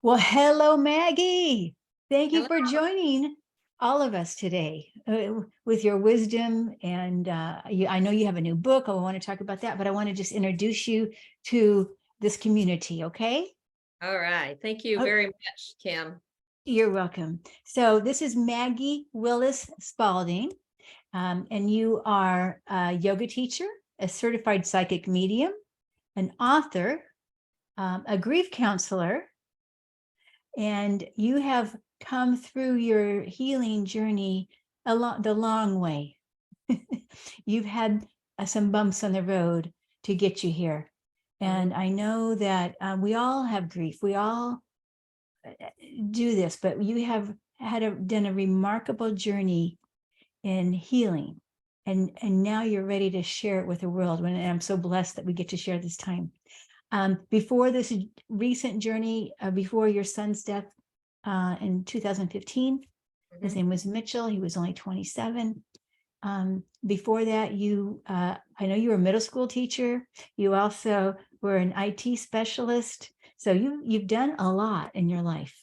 Well, hello, Maggie. Thank you Hello. for joining all of us today with your wisdom. And I know you have a new book. I want to talk about that, but I want to just introduce you to this community, okay? All right. Thank you Oh, very much, Kim. you're welcome. So this is Maggie Willis Spalding, and you are a yoga teacher, a certified psychic medium, an author, a grief counselor, and you have come through your healing journey the long way. You've had some bumps on the road to get you here. Mhm. And I know that we all have grief. We all do this, but you have done a remarkable journey in healing. And now you're ready to share it with the world. And I'm so blessed that we get to share this time. Before this recent journey, before your son's death in 2015, his Mhm. name was Mitchell. He was only 27. Before that, I know you were a middle school teacher. You also were an IT specialist. So you've done a lot in your life.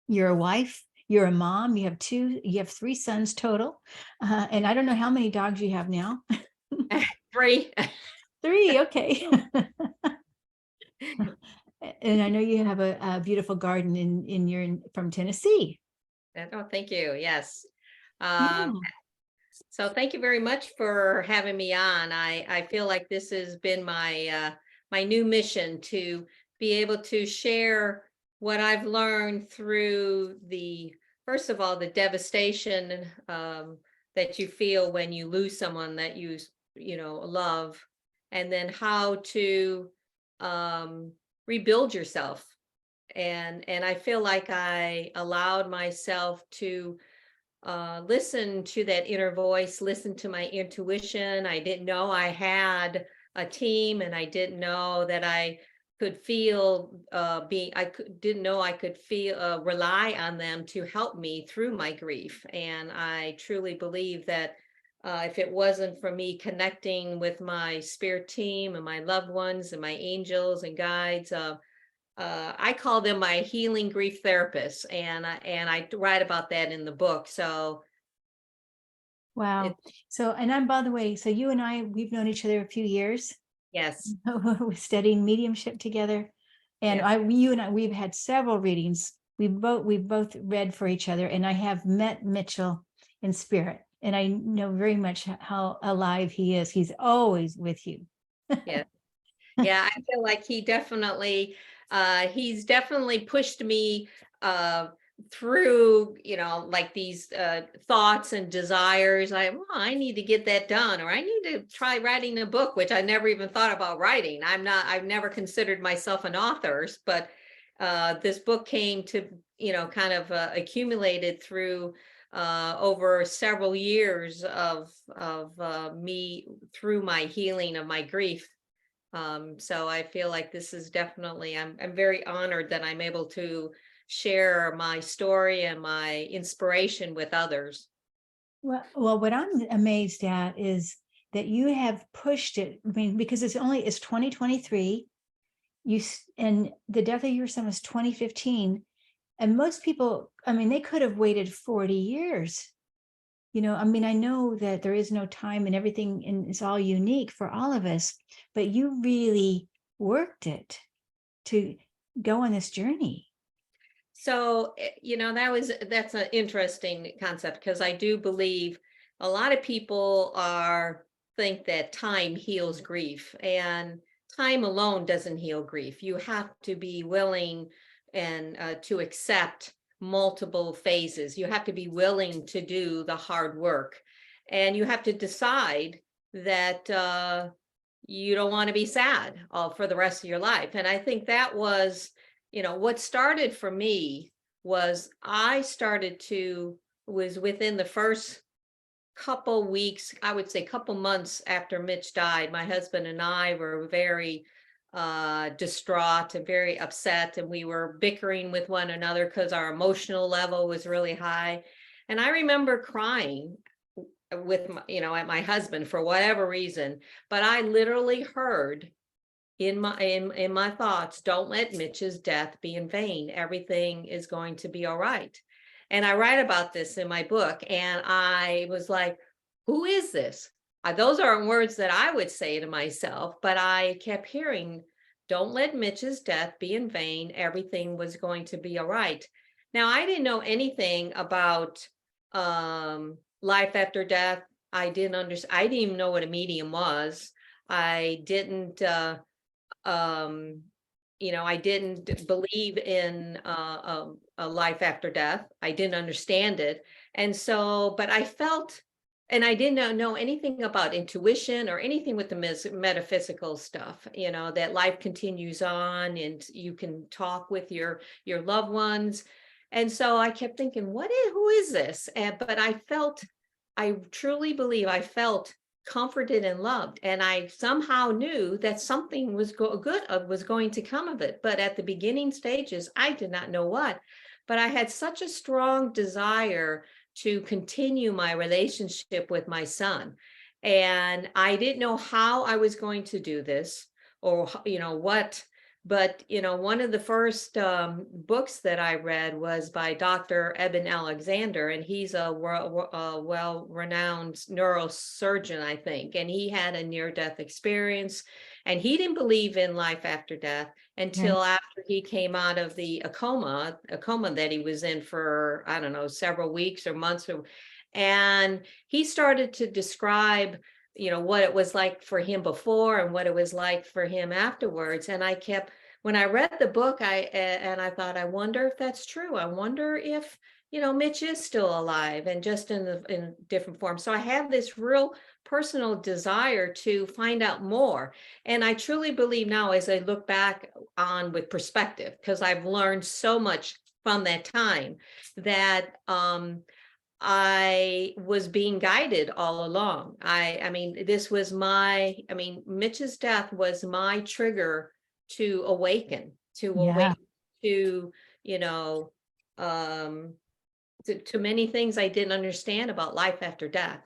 You're a wife. You're a mom. You have three sons total. And I don't know how many dogs you have now. Three. Three. Okay. And I know you have a beautiful garden from Tennessee. Oh, thank you. Yes. Um, Yeah. so thank you very much for having me on. I feel like this has been my new mission to be able to share what I've learned through the first of all the devastation that you feel when you lose someone that you love, and then how to um, rebuild yourself. And I feel like I allowed myself to listen to that inner voice, listen to my intuition. I didn't know I had a team, and I didn't know that I could feel didn't know I could feel rely on them to help me through my grief. And I truly believe that if it wasn't for me connecting with my spirit team and my loved ones and my angels and guides, I call them my healing grief therapists, and I write about that in the book. So it Wow. So, and I'm, by the way, so you and we've known each other a few years. yes, We're studying mediumship together. And yes, you and I, we've had several readings. We both read for each other, and I have met Mitchell in spirit. And I know very much how alive he is. He's always with you. yes. Yeah, I feel like he's definitely pushed me uh through, like these thoughts and desires. I need to get that done, or I need to try writing a book, which I never even thought about writing. I've never considered myself an author, but this book came to, kind of accumulated through over several years of me through my healing of my grief. So I feel like this is definitely, I'm very honored that I'm able to share my story and my inspiration with others. Well, what I'm amazed at is that you have pushed it. I mean, because it's 2023. And the death of your son was 2015. And most people, I mean, they could have waited 40 years. I mean, I know that there is no time and everything, and it's all unique for all of us, but you really worked it to go on this journey. So, that's an interesting concept, because I do believe a lot of people are think that time heals grief, and time alone doesn't heal grief. You have to be willing and to accept multiple phases. You have to be willing to do the hard work, and you have to decide that you don't want to be sad for the rest of your life. And I think that was, what started for me was I started to was within the first couple weeks, I would say couple months after Mitch died. My husband and I were very distraught and very upset, and we were bickering with one another because our emotional level was really high. And I remember crying with at my husband for whatever reason, but I literally heard in my thoughts, don't let Mitch's death be in vain. Everything is going to be all right. And I write about this in my book, and I was like, who is this? Those aren't words that I would say to myself, but I kept hearing, don't let Mitch's death be in vain. Everything was going to be all right. Now, I didn't know anything about life after death. I didn't understand. I didn't even know what a medium was. I didn't um I didn't believe in a life after death. I didn't understand it. And so, but I felt, and I didn't know anything about intuition or anything with the metaphysical stuff, that life continues on and you can talk with your loved ones. And so I kept thinking, who is this? But I truly believe I felt comforted and loved, and I somehow knew that something was good was going to come of it. But at the beginning stages, I did not know what. But I had such a strong desire to continue my relationship with my son, and I didn't know how I was going to do this, or what. But one of the first books that I read was by Dr. Eben Alexander, and he's a well-renowned neurosurgeon, I think. And he had a near-death experience, and he didn't believe in life after death Right. until after he came out of a coma that he was in for, I don't know, several weeks or months. And he started to describe what it was like for him before and what it was like for him afterwards. And when I read the book, I thought, I wonder if that's true. I wonder if Mitch is still alive and just in different form. So I have this real personal desire to find out more. And I truly believe now, as I look back on with perspective, because I've learned so much from that time, that I was being guided all along. I mean, Mitch's death was my trigger to awaken, Yeah. to, you know, um, to many things I didn't understand about life after death.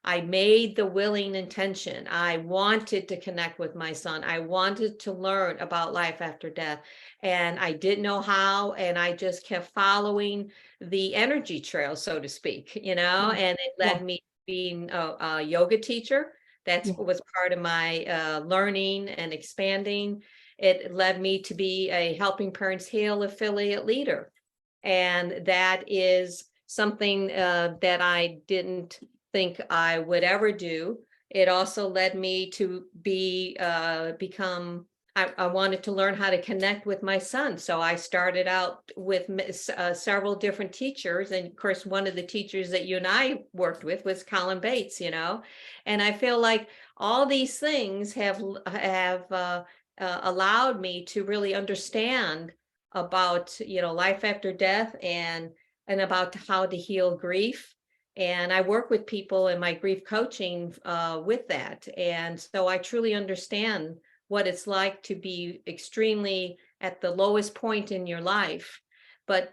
I made the willing intention. I wanted to connect with my son. I wanted to learn about life after death, and I didn't know how. And I just kept following the energy trail, so to speak, Yeah. and it Yeah. led me to being a yoga teacher. That's Yeah. what was part of my learning and expanding. It led me to be a Helping Parents Heal affiliate leader. And that is something that I didn't think I would ever do. It also led me to become, I wanted to learn how to connect with my son. So I started out with several different teachers. And of course, one of the teachers that you and I worked with was Colin Bates, and I feel like all these things have allowed me to really understand about life after death, and about how to heal grief. And I work with people in my grief coaching with that, and so I truly understand what it's like to be extremely at the lowest point in your life, but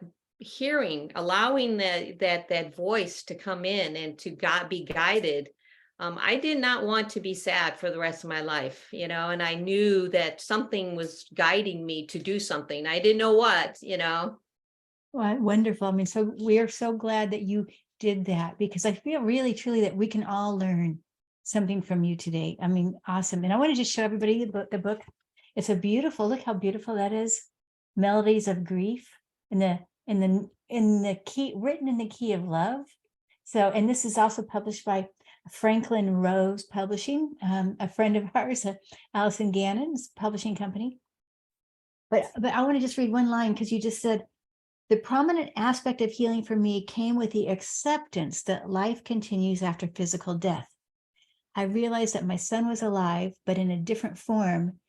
allowing that voice to come in and to be guided. I did not want to be sad for the rest of my life, and I knew that something was guiding me to do something. I didn't know what. Well, wonderful. I mean, so we are so glad that you did that, because I feel really truly that we can all learn something from you today. I mean, awesome. And I want to just show everybody the book. It's look how beautiful that is. Melodies of Grief in the key, written in the key of love. So, and this is also published by Franklin Rose Publishing, a friend of ours, Allison Gannon's publishing company. But I want to just read one line, because you just said, the prominent aspect of healing for me came with the acceptance that life continues after physical death. I realized that my son was alive, but in a different form,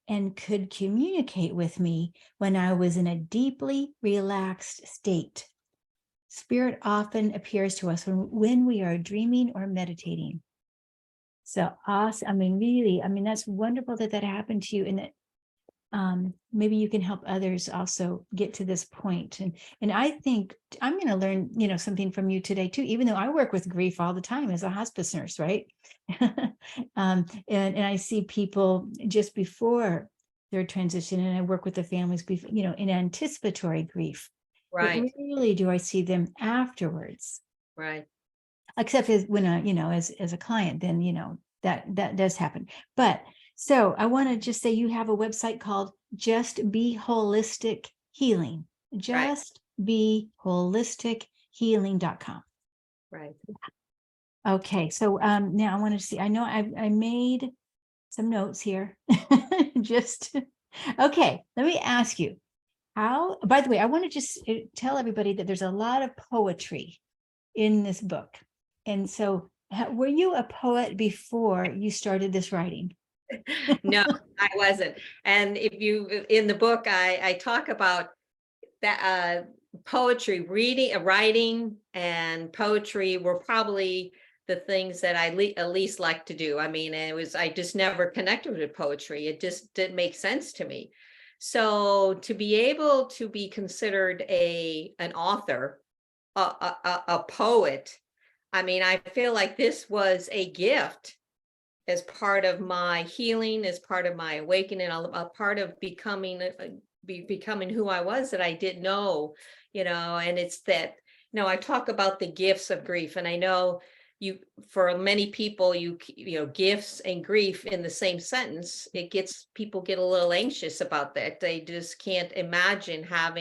and could communicate with me when I was in a deeply relaxed state. Spirit often appears to us when we are dreaming or meditating. So awesome. I mean, really, I mean, that's wonderful that happened to you. And maybe you can help others also get to this point. And I think I'm going to learn, something from you today too, even though I work with grief all the time as a hospice nurse, right? And I see people just before their transition, and I work with the families before, in anticipatory grief. But Right, rarely do I see them afterwards, right. except as when as a client, then that does happen. But so I want to just say you have a website called Just Be Holistic Healing. Right, Just Be Holistic Healing.com. right. Okay, so now I want to see. I know I made some notes here. Just okay, let me ask you. How, by the way, I want to just tell everybody that there's a lot of poetry in this book. And so, were you a poet before you started this writing? No, I wasn't. And if you, in the book, I talk about that poetry, reading, writing, and poetry were probably the things that I at least like to do. I mean, I just never connected with poetry. It just didn't make sense to me. So to be able to be considered an author, a poet, I mean, I feel like this was a gift as part of my healing, as part of my awakening, a part of becoming becoming who I was that I didn't know, and it's that, I talk about the gifts of grief, and I know you, for many people, gifts and grief in the same sentence, people get a little anxious about that. They just can't imagine how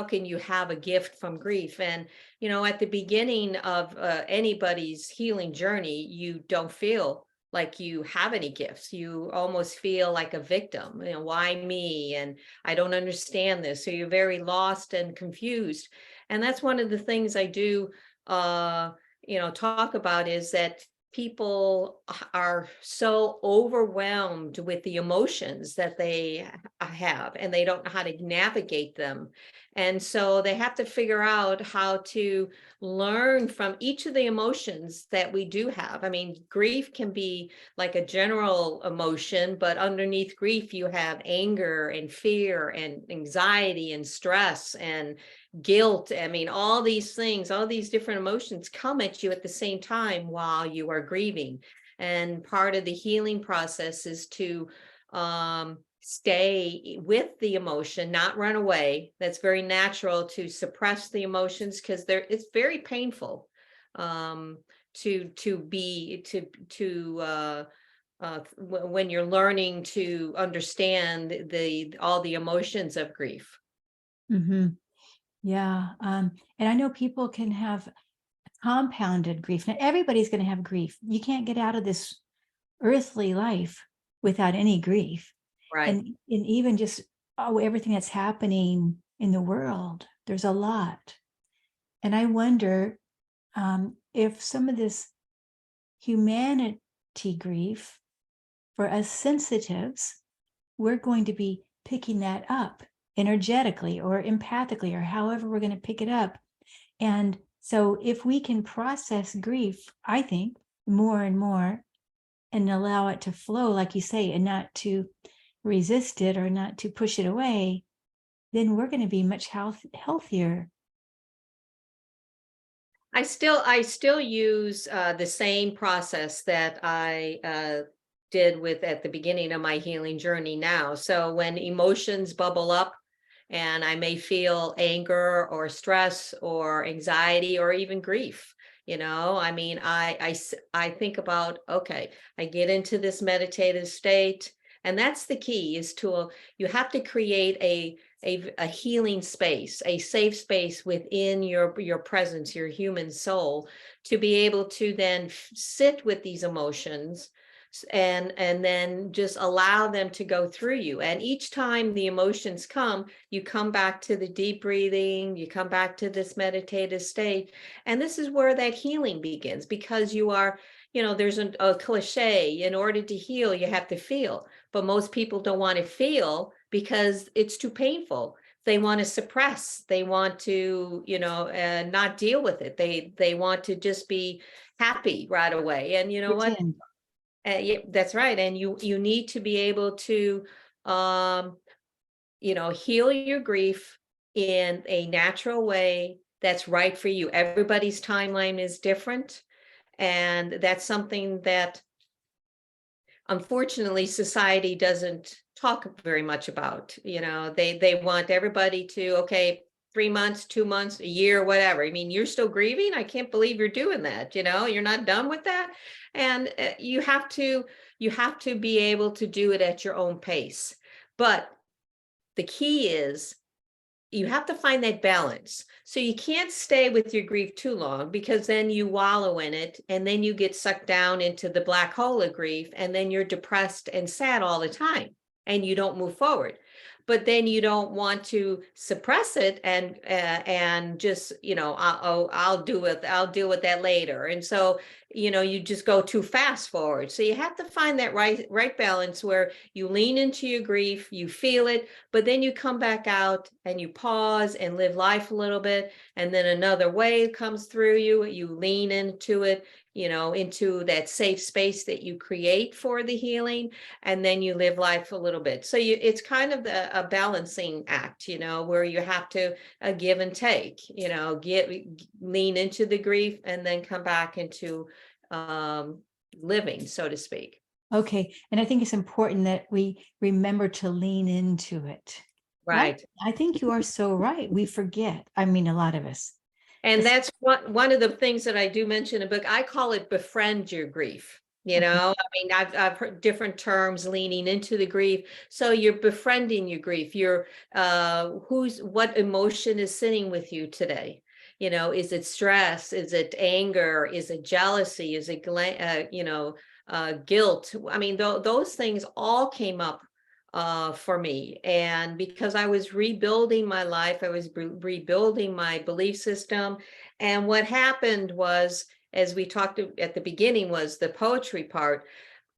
can you have a gift from grief? And, at the beginning of anybody's healing journey, you don't feel like you have any gifts. You almost feel like a victim. Why me? And I don't understand this. So you're very lost and confused. And that's one of the things I do, talk about, is that people are so overwhelmed with the emotions that they have, and they don't know how to navigate them. And so they have to figure out how to learn from each of the emotions that we do have. I mean, grief can be like a general emotion, but underneath grief, you have anger and fear and anxiety and stress and guilt. I mean, all these things, all these different emotions come at you at the same time while you are grieving. And part of the healing process is to stay with the emotion, not run away. That's very natural to suppress the emotions, because it's very painful to be when you're learning to understand all the emotions of grief. Hmm. Yeah. And I know people can have compounded grief. Now, everybody's going to have grief. You can't get out of this earthly life without any grief. Right. And even just everything that's happening in the world, there's a lot. And I wonder if some of this humanity grief for us sensitives, we're going to be picking that up energetically or empathically, or however we're going to pick it up. And so if we can process grief, I think, more and more, and allow it to flow, like you say, and not to resist it or not to push it away, then we're going to be much healthier. I still use the same process that I did with at the beginning of my healing journey now. So when emotions bubble up, and I may feel anger or stress or anxiety or even grief, I mean, I think about, okay, I get into this meditative state. And that's the key, is you have to create a healing space, a safe space within your presence, your human soul, to be able to then sit with these emotions, and then just allow them to go through you. And each time the emotions come, you come back to the deep breathing, you come back to this meditative state. And this is where that healing begins, because there's a cliche: in order to heal, you have to feel. But most people don't want to feel because it's too painful. They want to suppress. They want to, not deal with it. They want to just be happy right away. And you know what? Pretend. Yeah, that's right. And you need to be able to um, heal your grief in a natural way that's right for you. Everybody's timeline is different. And that's something that unfortunately society doesn't talk very much about. They want everybody to, okay, 3 months, 2 months, a year, whatever. I mean, you're still grieving. I can't believe you're doing that. You're not done with that. And you have to be able to do it at your own pace. But the key is you have to find that balance. So you can't stay with your grief too long, because then you wallow in it and then you get sucked down into the black hole of grief, and then you're depressed and sad all the time and you don't move forward. But then you don't want to suppress it and just, I'll do it, I'll deal with that later. And so, you just go too fast forward. So you have to find that right balance where you lean into your grief, you feel it, but then you come back out and you pause and live life a little bit. And then another wave comes through you, you lean into it, into that safe space that you create for the healing. And then you live life a little bit. So it's kind of a balancing act, where you have to give and take, lean into the grief and then come back into living, so to speak. Okay. And I think it's important that we remember to lean into it. Right. I think you are so right. We forget. I mean, a lot of us. And that's one of the things that I do mention in the book. I call it befriend your grief. I mean, I've heard different terms, leaning into the grief. So you're befriending your grief. You're what emotion is sitting with you today? Is it stress? Is it anger? Is it jealousy? Is it guilt? I mean, those things all came up for me. And because I was rebuilding my life, I was rebuilding my belief system. And what happened was, as we talked at the beginning, was the poetry part.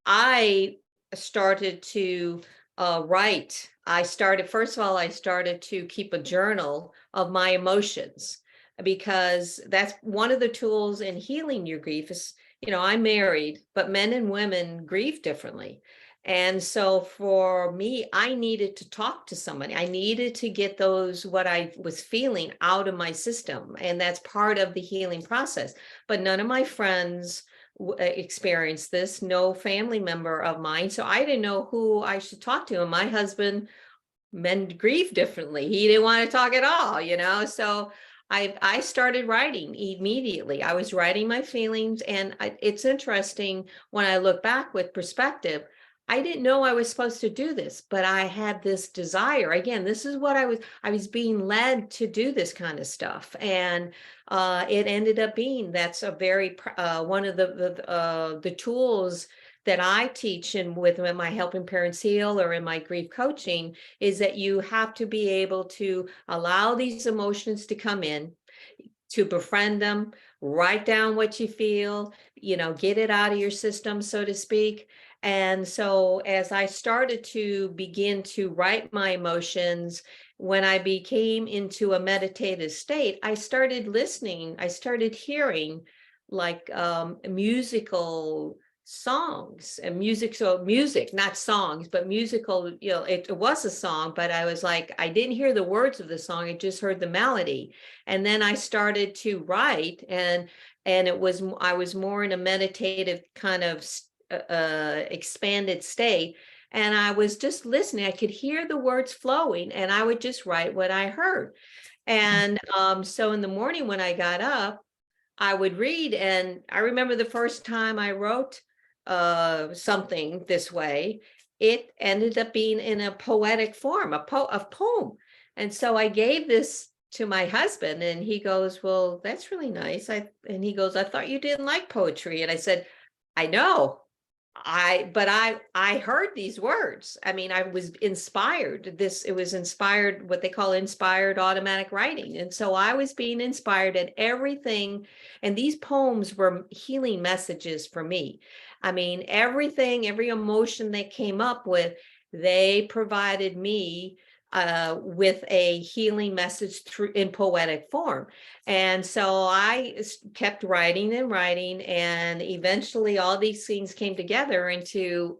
I started to write. First of all, I started to keep a journal of my emotions, because that's one of the tools in healing your grief. Is, I'm married, but men and women grieve differently. And so for me, I needed to talk to somebody. I needed to get what I was feeling out of my system. And that's part of the healing process. But none of my friends experienced this, no family member of mine. So I didn't know who I should talk to. And my husband, men grieve differently. He didn't want to talk at all, So I started writing immediately. I was writing my feelings. And it's interesting when I look back with perspective. I didn't know I was supposed to do this, but I had this desire. Again, this is what I was being led to do this kind of stuff. And it ended up being, that's a very, one of the tools that I teach with my Helping Parents Heal or in my grief coaching, is that you have to be able to allow these emotions to come in, to befriend them, write down what you feel, get it out of your system, so to speak. And so as I started to begin to write my emotions, when I became into a meditative state, I started listening, I started hearing like musical songs and music. So music, not songs, but musical, it was a song, but I was like, I didn't hear the words of the song. I just heard the melody. And then I started to write, and I was more in a meditative kind of expanded state, and I was just listening. I could hear the words flowing, and I would just write what I heard. And so in the morning when I got up, I would read. And I remember the first time I wrote something this way, it ended up being in a poetic form, a poem. And so I gave this to my husband, and he goes, well, that's really nice. And he goes, I thought you didn't like poetry. And I said, I know. I heard these words. I mean, I was inspired. It was inspired, what they call inspired automatic writing. And so I was being inspired, and everything. And these poems were healing messages for me. I mean, every emotion they came up with, they provided me with a healing message through in poetic form. And so I kept writing and writing, and eventually all these things came together into,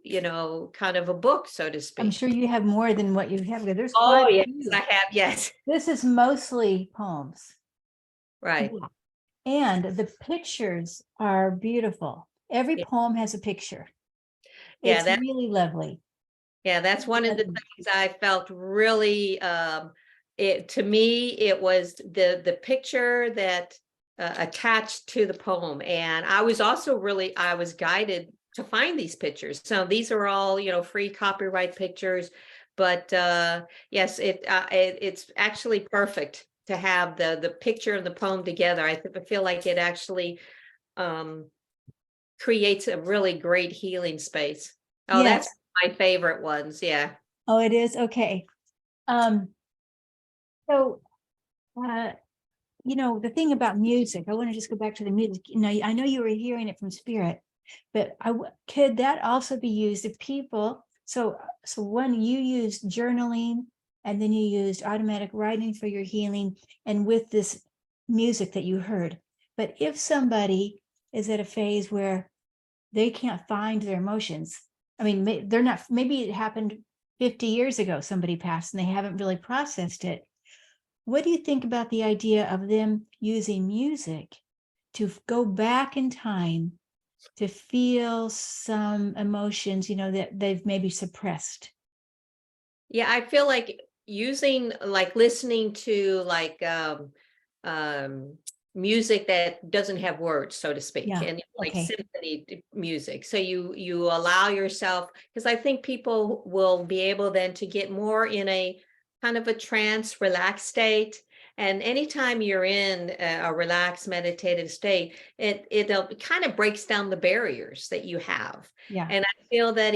kind of a book, so to I'm speak. sure you have more than what you have. There's Oh, quite a yes, few. I have. Yes, This is mostly poems. right. Yeah. And the pictures are beautiful. Every Yeah, poem has a picture. yeah, It's really lovely. that's one of the things I felt really, it to me, it was the picture that attached to the poem. And I was also I was guided to find these pictures. So these are all, free copyright pictures. But yes, it's actually perfect to have the picture and the poem together. I feel like it actually um, creates a really great healing space. Oh, that's Yes. my favorite ones. Yeah. Oh, it is. Okay. Um, so the thing about music, I want to just go back to the music. I know you were hearing it from spirit, but could that also be used if people, so when you used journaling and then you used automatic writing for your healing and with this music that you heard, but if somebody is at a phase where they can't find their emotions, I mean, they're not, maybe it happened 50 years ago, somebody passed and they haven't really processed it. What do you think about the idea of them using music to go back in time to feel some emotions, that they've maybe suppressed? Yeah, I feel like listening to um music that doesn't have words, so to speak, Yeah. and like Okay. symphony music. So you allow yourself, because I think people will be able then to get more in a kind of a trance, relaxed state. And anytime you're in a relaxed meditative state, it kind of breaks down the barriers that you have. Yeah. And I feel that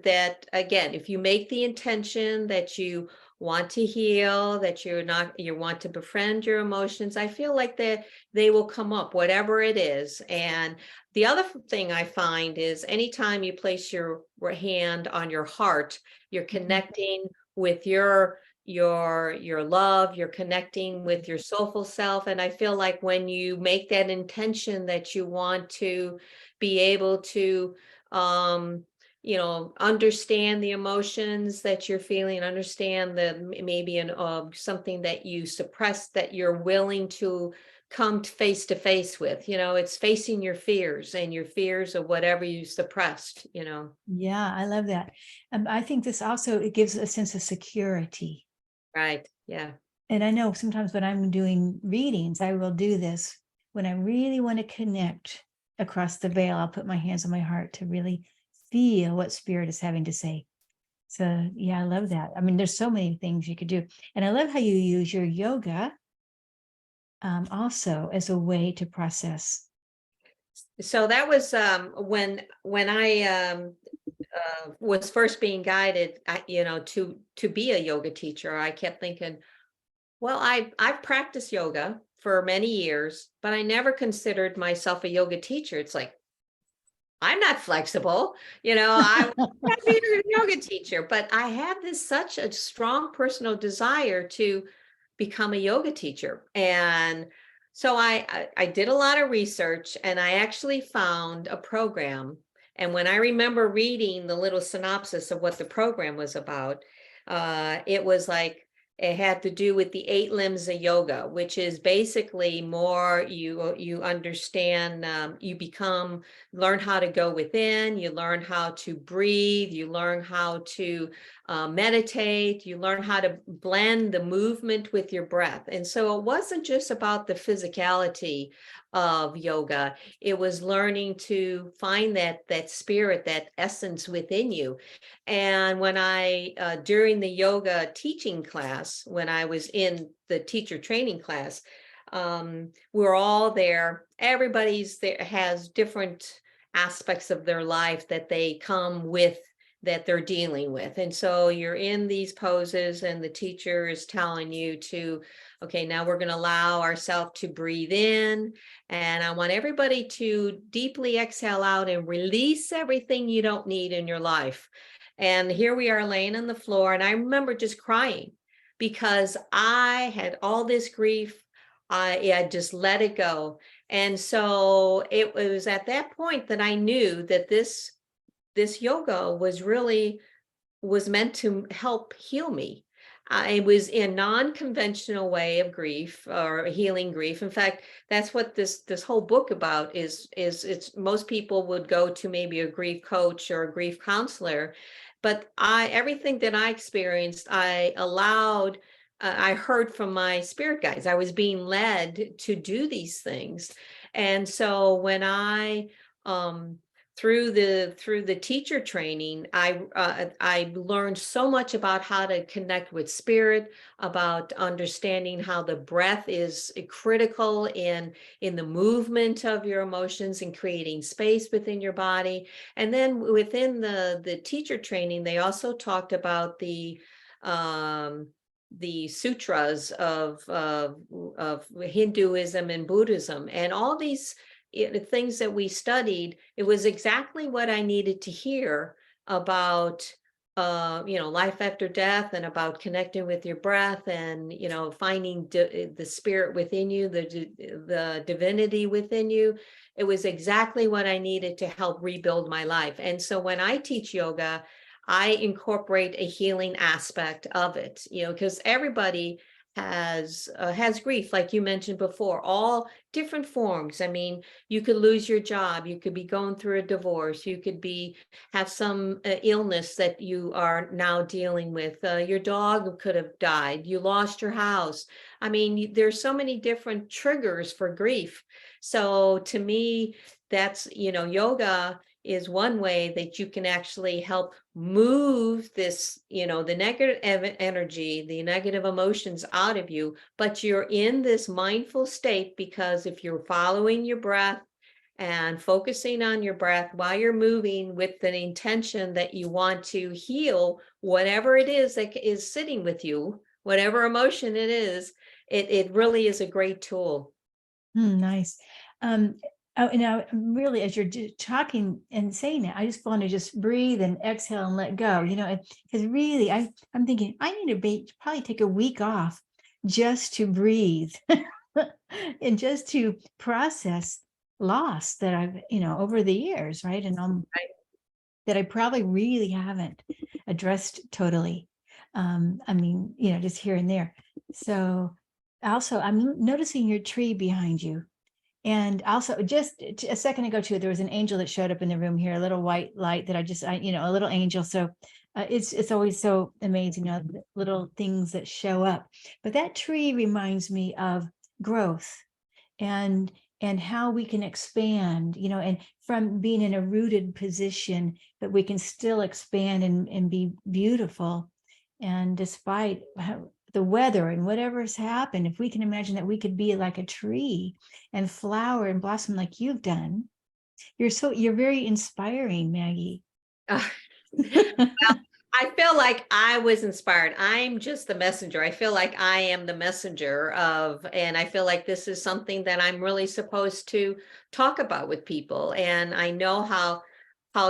that again, if you make the intention that you want to heal, that you want to befriend your emotions, I feel like that they will come up, whatever it is. And the other thing I find is anytime you place your hand on your heart, you're connecting with your love, you're connecting with your soulful self. And I feel like when you make that intention that you want to be able to um understand the emotions that you're feeling, understand maybe something that you suppressed, that you're willing to come face to face with. It's facing your fears and your fears of whatever you suppressed. Yeah, I love that. I think this also, it gives a sense of security. Right. Yeah. And I know sometimes when I'm doing readings, I will do this when I really want to connect across the veil. I'll put my hands on my heart to really feel what spirit is having to say. So yeah, I love that. I mean, there's so many things you could do. And I love how you use your yoga also as a way to process. So that was when I was first being guided, to be a yoga teacher. I kept thinking, well, I've practiced yoga for many years, but I never considered myself a yoga teacher. It's like, I'm not flexible, I want to be a yoga teacher, but I have such a strong personal desire to become a yoga teacher. And so I did a lot of research, and I actually found a program. And when I remember reading the little synopsis of what the program was about, it was like it had to do with the 8 limbs of yoga, which is basically more you understand, learn how to go within, you learn how to breathe, you learn how to meditate, you learn how to blend the movement with your breath. And so it wasn't just about the physicality of yoga, it was learning to find that spirit, that essence within you. And when during the yoga teaching class, when I was in the teacher training class, we're all there. Everybody's there, has different aspects of their life that they come with, that they're dealing with. And so you're in these poses, and the teacher is telling you to, okay, now we're going to allow ourselves to breathe in. And I want everybody to deeply exhale out and release everything you don't need in your life. And here we are laying on the floor. And I remember just crying. because I had all this grief. I had just let it go. And so it was at that point that I knew that this yoga was meant to help heal me. It was a non-conventional way of grief or healing grief. In fact, that's what this whole book about is it's most people would go to maybe a grief coach or a grief counselor, but everything that I experienced, I heard from my spirit guides. I was being led to do these things. And so when I through the teacher training, I learned so much about how to connect with spirit, about understanding how the breath is critical in the movement of your emotions and creating space within your body. And then within the teacher training, they also talked about the sutras of Hinduism and Buddhism, and all these things that we studied. It was exactly what I needed to hear about life after death, and about connecting with your breath, and finding the spirit within you, the divinity within you. It was exactly what I needed to help rebuild my life. And so when I teach yoga, I incorporate a healing aspect of it, because everybody has grief, like you mentioned before, all different forms. I mean, you could lose your job, you could be going through a divorce, you could have some illness that you are now dealing with. Your dog could have died, you lost your house. I mean, there's so many different triggers for grief. So to me, that's, yoga is one way that you can actually help move this, the negative energy, the negative emotions out of you. But you're in this mindful state, because if you're following your breath and focusing on your breath while you're moving with the intention that you want to heal whatever it is that is sitting with you, whatever emotion it is, it really is a great tool. Nice. And now really, as you're talking and saying it, I just want to just breathe and exhale and let go, because really I'm thinking I need to probably take a week off just to breathe and just to process loss that I've, over the years, right? And Right. that I probably really haven't addressed totally. I mean, just here and there. So also I'm noticing your tree behind you. And also, just a second ago too, there was an angel that showed up in the room here, a little white light that a little angel. So it's always so amazing, the little things that show up. But that tree reminds me of growth and how we can expand, and from being in a rooted position, but we can still expand and be beautiful. And despite the weather and whatever's happened, if we can imagine that we could be like a tree and flower and blossom like you've done, you're very inspiring, Maggie. I feel like I was inspired. I'm just the messenger. I feel like I am the messenger and I feel like this is something that I'm really supposed to talk about with people. And I know how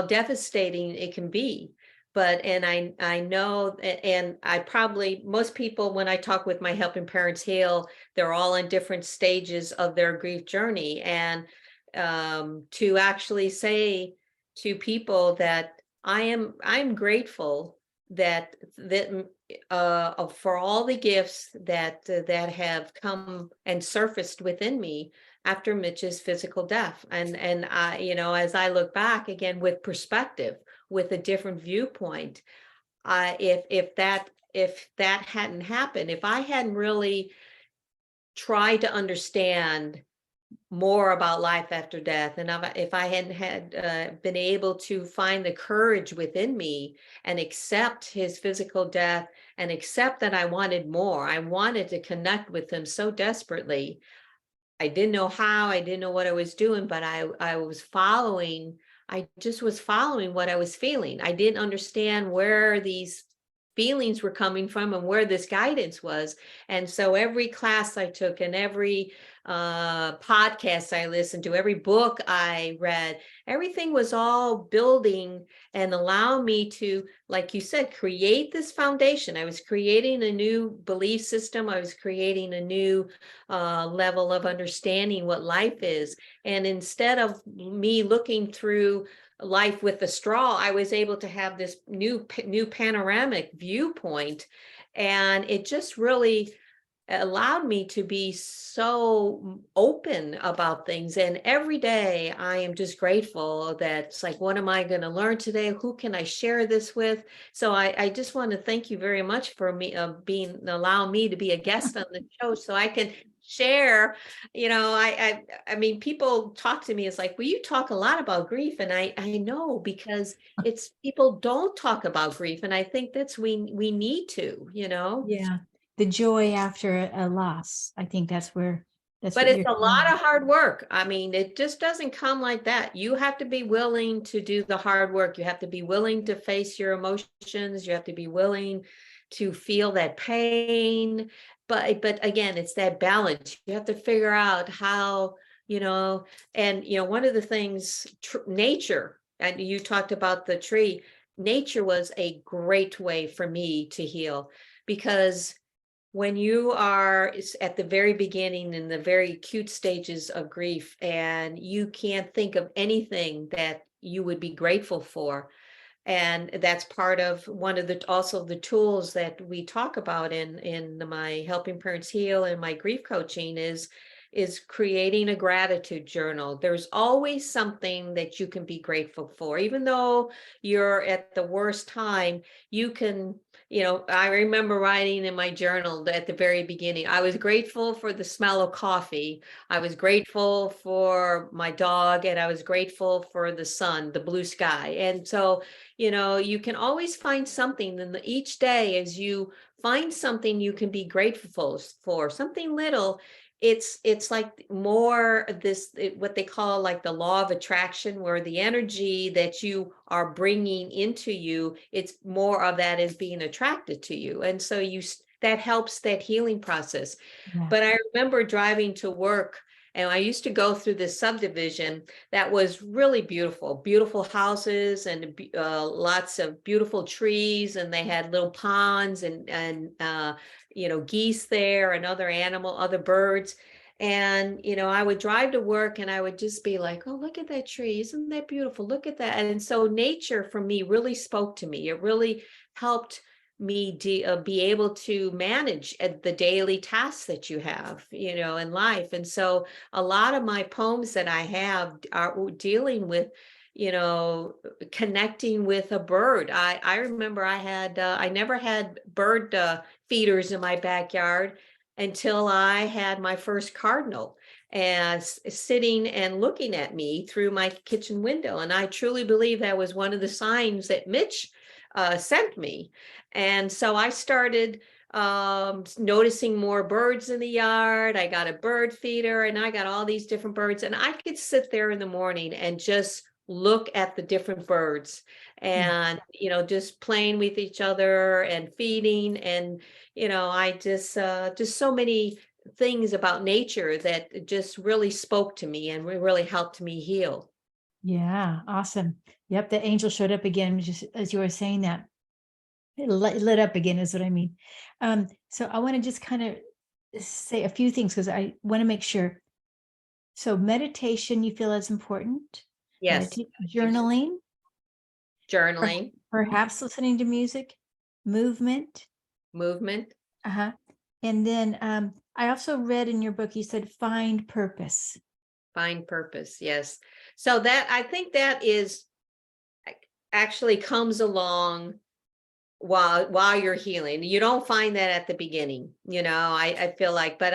devastating it can be. And I know, and I probably, most people, when I talk with my Helping Parents Heal, they're all in different stages of their grief journey. And to actually say to people that I'm grateful that for all the gifts that have come and surfaced within me after Mitch's physical death. And I, as I look back again with perspective, with a different viewpoint, if that hadn't happened, if I hadn't really tried to understand more about life after death, and if I hadn't been able to find the courage within me and accept his physical death, and accept that I wanted more, I wanted to connect with him so desperately. I didn't know how, I didn't know what I was doing, but I just was following what I was feeling. I didn't understand where these feelings were coming from and where this guidance was. And so every class I took and every podcast I listened to, every book I read, everything was all building and allow me to, like you said, create this foundation. I was creating a new belief system. I was creating a new level of understanding what life is. And instead of me looking through life with a straw, I was able to have this new panoramic viewpoint. And it just really allowed me to be so open about things. And every day I am just grateful that it's like, what am I going to learn today? Who can I share this with? So I just want to thank you very much for me allowing me to be a guest on the show so I can share. I mean, people talk to me, it's like, well, you talk a lot about grief. And I know, because it's people don't talk about grief. And I think we need to, Yeah. The joy after a loss. I think that's But what it's you're a saying. lot of hard work. I mean, it just doesn't come like that. You have to be willing to do the hard work. You have to be willing to face your emotions. You have to be willing to feel that pain. But again, it's that balance. You have to figure out how, one of the things, nature, and you talked about the tree, nature was a great way for me to heal, because when you are at the very beginning in the very acute stages of grief and you can't think of anything that you would be grateful for, and that's part of one of the also the tools that we talk about in my helping parents heal and my grief coaching is creating a gratitude journal. There's always something that you can be grateful for, even though you're at the worst time. You can, I remember writing in my journal at the very beginning, I was grateful for the smell of coffee, I was grateful for my dog, and I was grateful for the sun, the blue sky. And so you can always find something in each day. As you find something you can be grateful for, something little, it's like more what they call like the law of attraction, where the energy that you are bringing into you, it's more of that is being attracted to you. And so that helps that healing process. Yeah. But I remember driving to work, and I used to go through this subdivision that was really beautiful, beautiful houses and lots of beautiful trees. And they had little ponds and geese there and other birds. And, I would drive to work and I would just be like, oh, look at that tree. Isn't that beautiful? Look at that. And so nature for me really spoke to me. It really helped me be able to manage the daily tasks that you have, in life. And so a lot of my poems that I have are dealing with, connecting with a bird. I remember I never had bird feeders in my backyard until I had my first cardinal and sitting and looking at me through my kitchen window. And I truly believe that was one of the signs that Mitch sent me. And so I started noticing more birds in the yard. I got a bird feeder and I got all these different birds, and I could sit there in the morning and just look at the different birds and, just playing with each other and feeding. And, I just so many things about nature that just really spoke to me and really helped me heal. Yeah. Awesome. Yep. The angel showed up again, just as you were saying that. It lit up again is what I mean. So I want to just kind of say a few things because I want to make sure. So meditation, you feel is important. Yes. Journaling, Journaling, perhaps listening to music, movement. movement. Uh-huh. And then I also read in your book, you said find purpose. Find purpose. Yes. So I think that is actually comes along while you're healing. You don't find that at the beginning, I feel like, but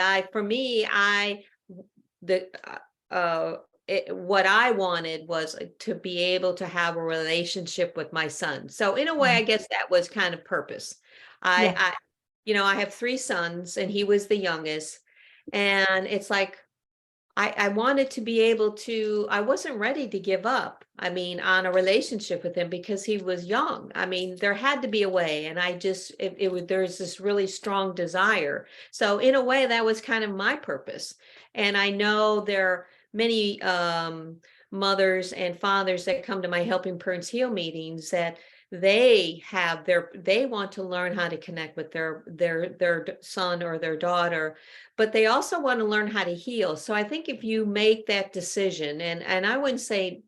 what I wanted was to be able to have a relationship with my son. So in a way, I guess that was kind of purpose. Yeah. I have 3 sons and he was the youngest. And it's like, I wanted to be able to, I wasn't ready to give up, I mean, on a relationship with him because he was young. I mean, there had to be a way. And I just, it was, there's this really strong desire. So in a way, that was kind of my purpose. And I know there are many mothers and fathers that come to my Helping Parents Heal meetings that they want to learn how to connect with their son or their daughter, but they also want to learn how to heal. So I think if you make that decision, and I wouldn't say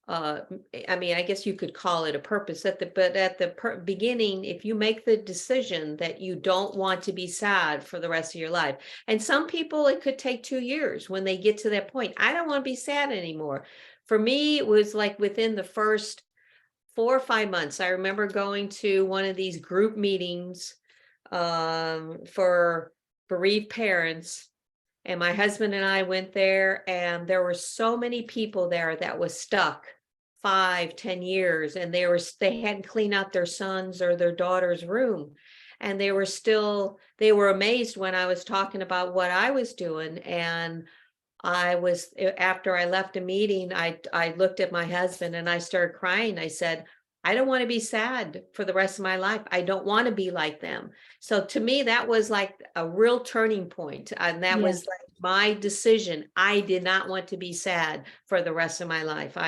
I mean, I guess you could call it a purpose but at the beginning, if you make the decision that you don't want to be sad for the rest of your life, and some people it could take 2 years when they get to that point. I don't want to be sad anymore. For me, it was like within the first 4 or 5 months. I remember going to one of these group meetings for bereaved parents, and my husband and I went there, and there were so many people there that was stuck 5, 10 years, and they hadn't cleaned out their son's or their daughter's room. And they were amazed when I was talking about what I was doing. And after I left a meeting, I looked at my husband and I started crying. I said, I don't want to be sad for the rest of my life. I don't want to be like them. So to me, that was like a real turning point. And that was Yes. like my decision. I did not want to be sad for the rest of my life. But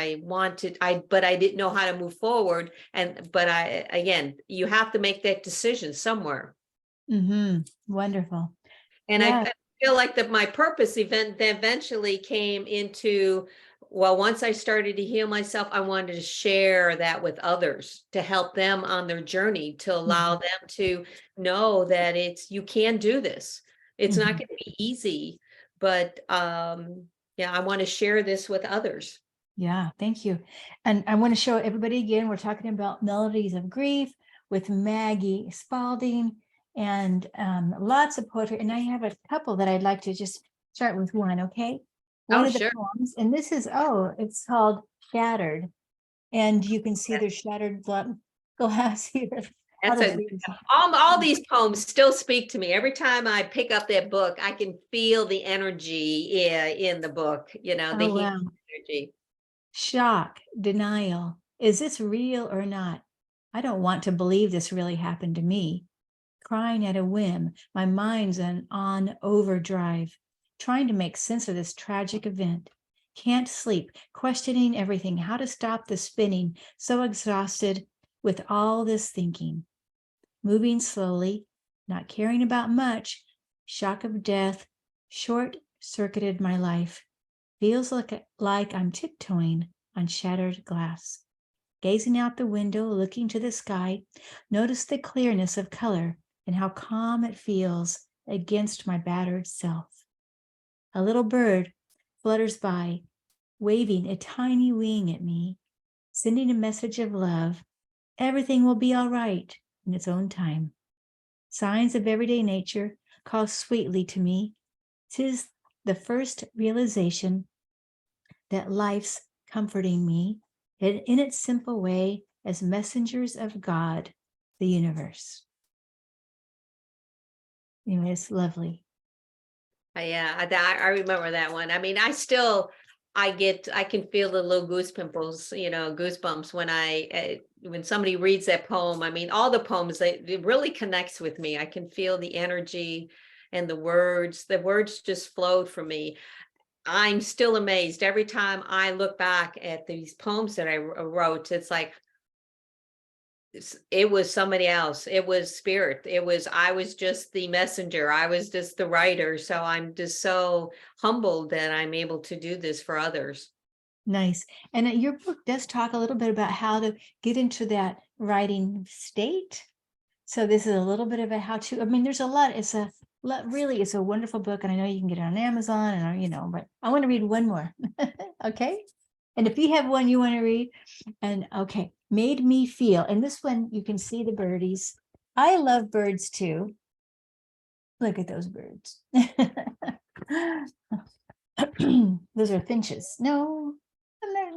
I didn't know how to move forward. Again, you have to make that decision somewhere. Wonderful. And Yeah. I feel like that my purpose eventually came into, well, once I started to heal myself, I wanted to share that with others to help them on their journey, to allow Mhm. them to know that you can do this. It's not Mhm. going to be easy, but yeah, I want to share this with others. Yeah, thank you. And I want to show everybody again, we're talking about Melodies of Grief with Maggie Spalding, and lots of poetry. And I have a couple that I'd like to just start with one, okay? One Oh, of the sure. poems, and this is, it's called Shattered. And you can see there's shattered glass here. I'll That's just a read this. all these poems still speak to me. Every time I pick up that book, I can feel the energy in the book, the Oh, healing wow. energy. Shock, denial. Is this real or not? I don't want to believe this really happened to me. Crying at a whim, my mind's on overdrive, trying to make sense of this tragic event. Can't sleep, questioning everything, how to stop the spinning, so exhausted with all this thinking. Moving slowly, not caring about much, shock of death, short-circuited my life. Feels like I'm tiptoeing on shattered glass. Gazing out the window, looking to the sky, notice the clearness of color and how calm it feels against my battered self. A little bird flutters by, waving a tiny wing at me, sending a message of love. Everything will be all right in its own time. Signs of everyday nature call sweetly to me. 'Tis the first realization that life's comforting me in its simple way as messengers of God, the universe. Anyway, it's lovely. Yeah, I remember that one. I mean, I can feel the little goosebumps when somebody reads that poem. I mean, all the poems, it really connects with me. I can feel the energy and the words. The words just flowed from me. I'm still amazed every time I look back at these poems that I wrote. It's like it was somebody else. It was spirit. I was just the messenger. I was just the writer. So I'm just so humbled that I'm able to do this for others. Nice. And your book does talk a little bit about how to get into that writing state. So this is a little bit of a how-to. I mean, there's a lot. Really, it's a wonderful book, and I know you can get it on Amazon, and but I want to read one more. Okay. And if you have one you want to read, and okay, made me feel. And this one, you can see the birdies. I love birds too. Look at those birds. Those are finches. No,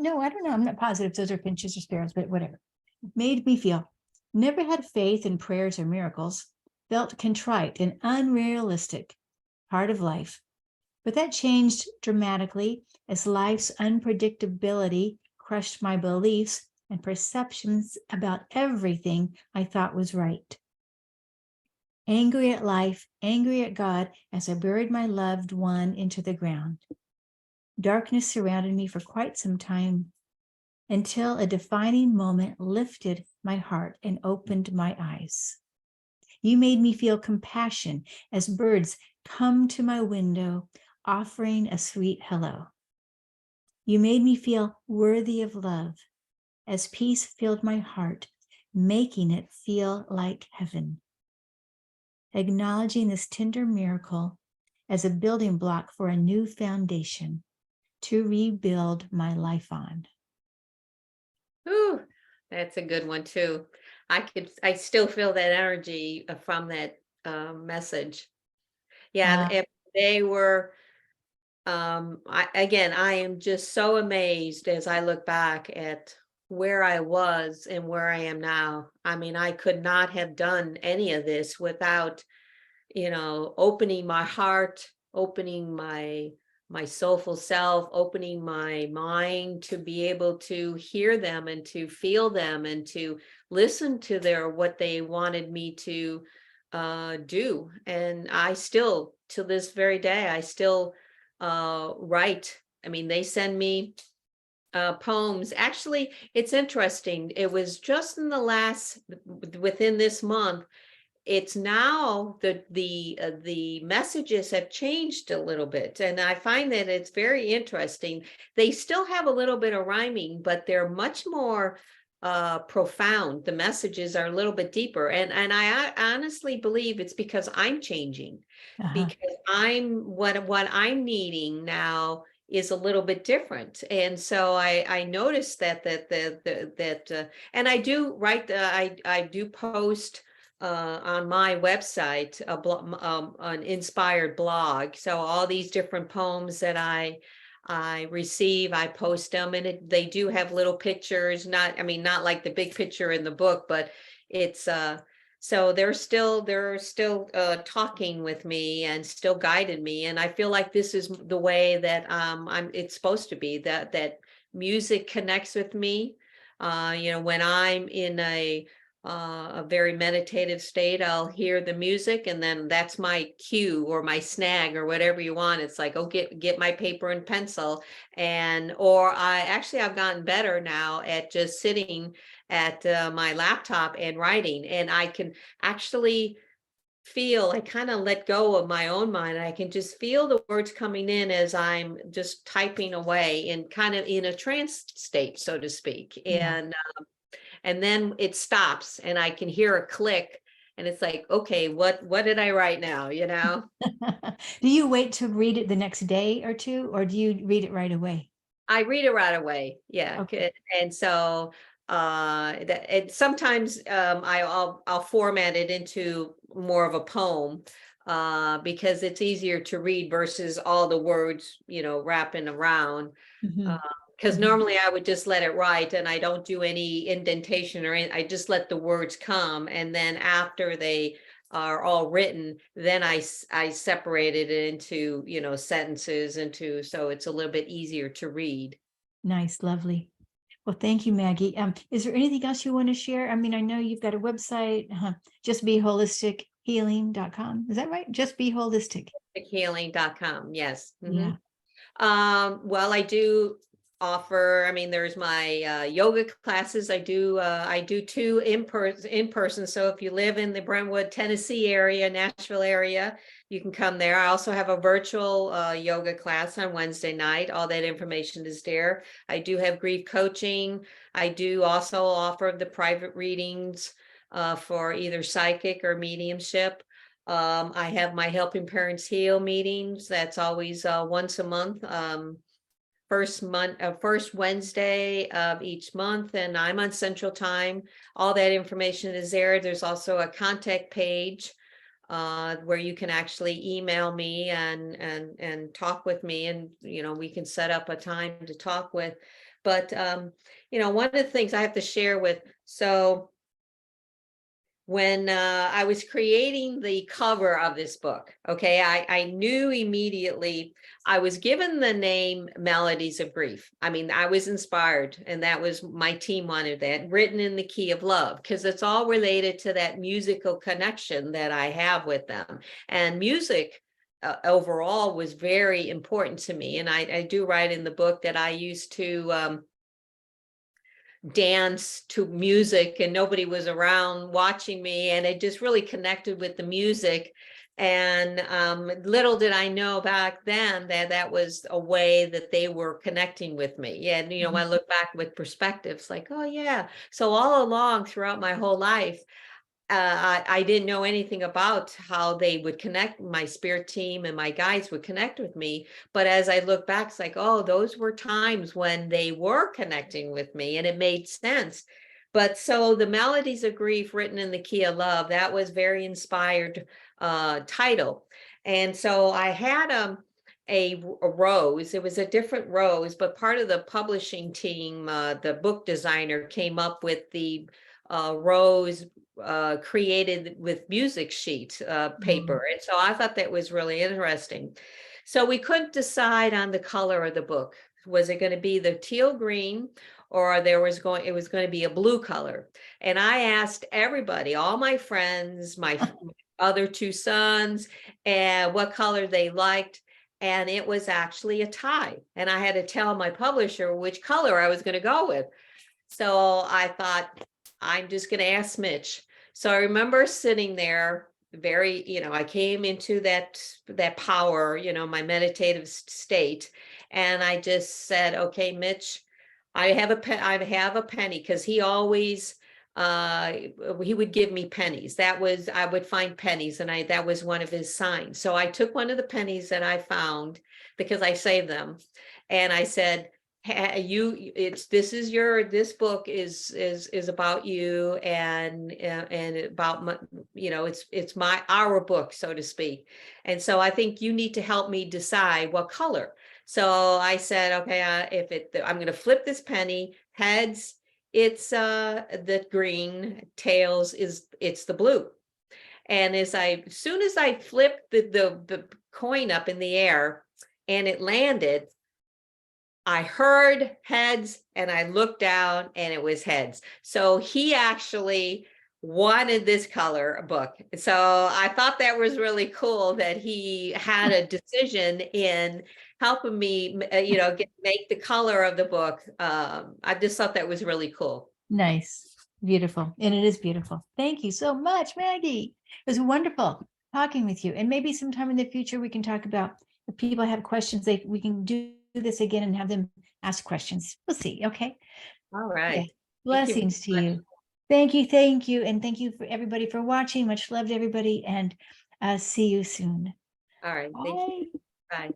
no, I don't know. I'm not positive if those are finches or sparrows, but whatever. Made me feel. Never had faith in prayers or miracles. Felt contrite and unrealistic. Part of life. But that changed dramatically as life's unpredictability crushed my beliefs and perceptions about everything I thought was right. Angry at life, angry at God, as I buried my loved one into the ground. Darkness surrounded me for quite some time until a defining moment lifted my heart and opened my eyes. You made me feel compassion as birds come to my window, offering a sweet hello. You made me feel worthy of love as peace filled my heart, making it feel like heaven. Acknowledging this tender miracle as a building block for a new foundation to rebuild my life on. Ooh, that's a good one too. I still feel that energy from that message. Yeah, Uh, if they were, I am just so amazed as I look back at where I was and where I am now. I mean, I could not have done any of this without, opening my heart, opening my soulful self, opening my mind to be able to hear them and to feel them and to listen to their what they wanted me to do. And I still, to this very day, I still write. I mean, they send me poems. Actually, it's interesting. It was just in the within this month, it's now the messages have changed a little bit, and I find that it's very interesting. They still have a little bit of rhyming, but they're much more profound. The messages are a little bit deeper, and I honestly believe it's because I'm changing, uh-huh. because what I'm needing now is a little bit different. And so I noticed that and I do write, I do post on my website an inspired blog. So all these different poems that I receive, I post them, and they do have little pictures. Not, I mean, not like the big picture in the book, but it's so they're still talking with me and still guided me. And I feel like this is the way that it's supposed to be, that music connects with me. When I'm in a very meditative state, I'll hear the music, and then that's my cue or my snag or whatever you want. It's like, oh, get my paper and pencil. And or I've gotten better now at just sitting at my laptop and writing, and I can actually feel, I kind of let go of my own mind. I can just feel the words coming in as I'm just typing away, and kind of in a trance state, so to speak. Yeah. And then it stops and I can hear a click, and it's like, okay, what did I write now, Do you wait to read it the next day or two, or do you read it right away? I read it right away. Yeah. Okay. And so and sometimes I'll format it into more of a poem, because it's easier to read versus all the words, wrapping around. Mhm. Because Mhm. normally I would just let it write, and I don't do any indentation or anything. I just let the words come. And then after they are all written, then I separated it into, sentences into, so it's a little bit easier to read. Nice, lovely. Well, thank you, Maggie. Is there anything else you want to share? I mean, I know you've got a website, justbeholistichealing.com. Is that right? Just Be Holistic. Healing.com. Yes. Yeah. Well, I do offer, I mean, there's my yoga classes. I do two in person. So if you live in the Brentwood, Tennessee area, Nashville area, you can come there. I also have a virtual yoga class on Wednesday night. All that information is there. I do have grief coaching. I do also offer the private readings for either psychic or mediumship. I have my Helping Parents Heal meetings. That's always once a month, first Wednesday of each month, and I'm on Central Time. All that information is there. There's also a contact page where you can actually email me and talk with me, and we can set up a time to talk with. But one of the things I have to share with, so when I was creating the cover of this book. Okay, I knew immediately. I was given the name Melodies of Grief. I mean, I was inspired, and that was my team wanted that, written in the key of love, because it's all related to that musical connection that I have with them. And music overall was very important to me. And I do write in the book that I used to dance to music, and nobody was around watching me, and it just really connected with the music. And little did I know back then that that was a way that they were connecting with me. And when I look back with perspectives, like, oh yeah, so all along throughout my whole life, I didn't know anything about how they would connect. My spirit team and my guides would connect with me. But as I look back, it's like, oh, those were times when they were connecting with me, and it made sense. But so the Melodies of Grief, written in the key of love, that was very inspired title. And so I had a rose. It was a different rose, but part of the publishing team, the book designer, came up with the rose created with music sheet paper. And so I thought that was really interesting. So we couldn't decide on the color of the book. Was it going to be the teal green, or it was going to be a blue color? And I asked everybody, all my friends, my other two sons, and what color they liked. And it was actually a tie. And I had to tell my publisher which color I was going to go with. So I thought, I'm just going to ask Mitch. So I remember sitting there very, I came into that power, my meditative state. And I just said, okay, Mitch, I have a penny, because he always he would give me pennies. I would find pennies, and that was one of his signs. So I took one of the pennies that I found, because I saved them, and I said, this book is about you, and about my, it's our book, so to speak. And so I think you need to help me decide what color. So I said, okay, I'm going to flip this penny. Heads, it's the green. Tails, it's the blue. And as soon as I flipped the coin up in the air and it landed, I heard heads, and I looked down, and it was heads. So he actually wanted this color book. So I thought that was really cool that he had a decision in helping me, make the color of the book. I just thought that was really cool. Nice. Beautiful. And it is beautiful. Thank you so much, Maggie. It was wonderful talking with you. And maybe sometime in the future, we can talk about, if people have questions, we can do this again and have them ask questions. We'll see. Okay. All right. Yeah. Blessings to you. Thank you. Thank you. And thank you for everybody for watching. Much love to everybody, and see you soon. All right. Thank you. Bye.